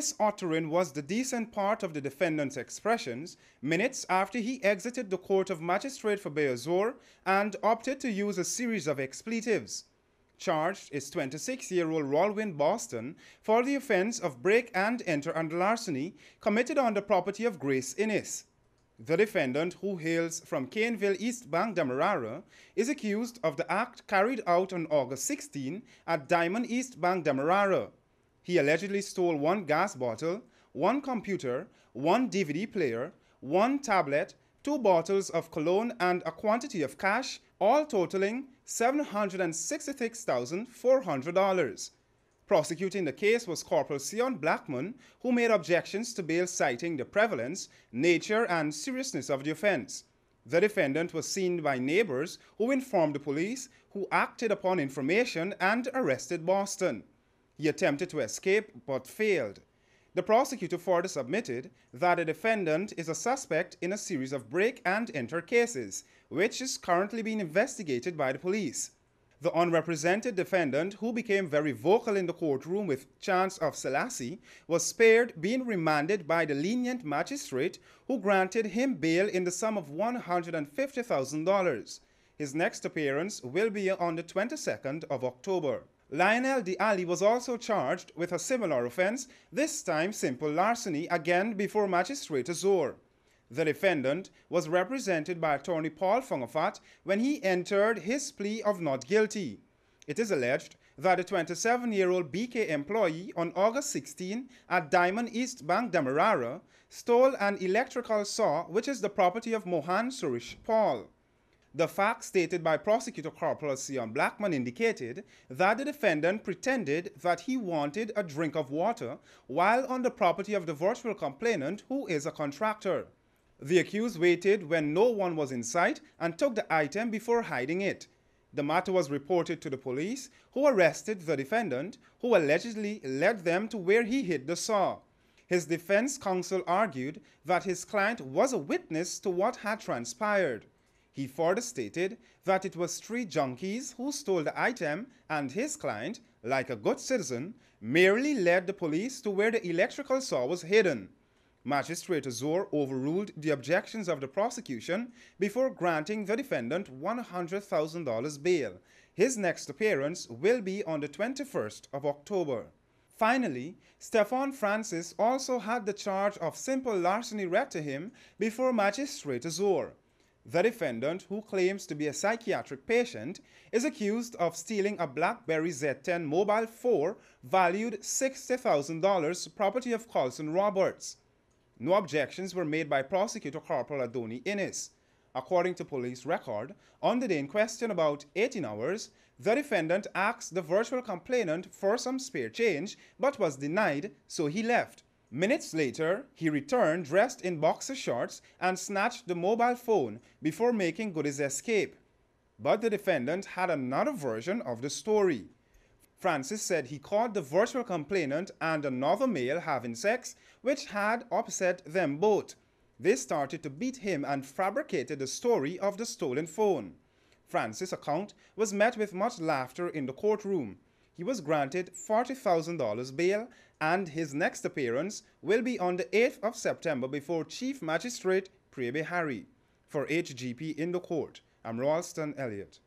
This uttering was the decent part of the defendant's expressions minutes after he exited the court of magistrate for Beazor and opted to use a series of expletives. Charged is 26-year-old Rolwyn Boston for the offense of break and enter and larceny committed on the property of Grace Innes. The defendant, who hails from Caneville, East Bank, Demerara, is accused of the act carried out on August 16 at Diamond East Bank, Demerara. He allegedly stole one gas bottle, one computer, one DVD player, one tablet, 2 bottles of cologne, and a quantity of cash, all totaling $766,400. Prosecuting the case was Corporal Sion Blackman, who made objections to bail citing the prevalence, nature, and seriousness of the offense. The defendant was seen by neighbors who informed the police, who acted upon information and arrested Boston. He attempted to escape but failed. The prosecutor further submitted that the defendant is a suspect in a series of break and enter cases, which is currently being investigated by the police. The unrepresented defendant, who became very vocal in the courtroom with chants of Selassie, was spared being remanded by the lenient magistrate, who granted him bail in the sum of $150,000. His next appearance will be on the 22nd of October. Lionel D'Ali was also charged with a similar offense, this time simple larceny, again before Magistrate Azor. The defendant was represented by attorney Paul Fungafat when he entered his plea of not guilty. It is alleged that the 27-year-old BK employee on August 16 at Diamond East Bank, Demerara, stole an electrical saw which is the property of Mohan Suresh Paul. The facts stated by Prosecutor Corporal Sion Blackman indicated that the defendant pretended that he wanted a drink of water while on the property of the virtual complainant, who is a contractor. The accused waited when no one was in sight and took the item before hiding it. The matter was reported to the police, who arrested the defendant, who allegedly led them to where he hid the saw. His defense counsel argued that his client was a witness to what had transpired. He further stated that it was 3 junkies who stole the item and his client, like a good citizen, merely led the police to where the electrical saw was hidden. Magistrate Azor overruled the objections of the prosecution before granting the defendant $100,000 bail. His next appearance will be on the 21st of October. Finally, Stephan Francis also had the charge of simple larceny read to him before Magistrate Azor. The defendant, who claims to be a psychiatric patient, is accused of stealing a BlackBerry Z10 mobile 4 valued $60,000, property of Colson Roberts. No objections were made by Prosecutor Corporal Adoni Innes. According to police record, on the day in question, about 18 hours, the defendant asked the virtual complainant for some spare change but was denied, so he left. Minutes later, he returned dressed in boxer shorts and snatched the mobile phone before making good his escape. But the defendant had another version of the story. Francis said he caught the virtual complainant and another male having sex, which had upset them both. They started to beat him and fabricated the story of the stolen phone. Francis' account was met with much laughter in the courtroom. He was granted $40,000 bail, and his next appearance will be on the 8th of September before Chief Magistrate Prebe Harry. For HGP in the court, I'm Ralston Elliott.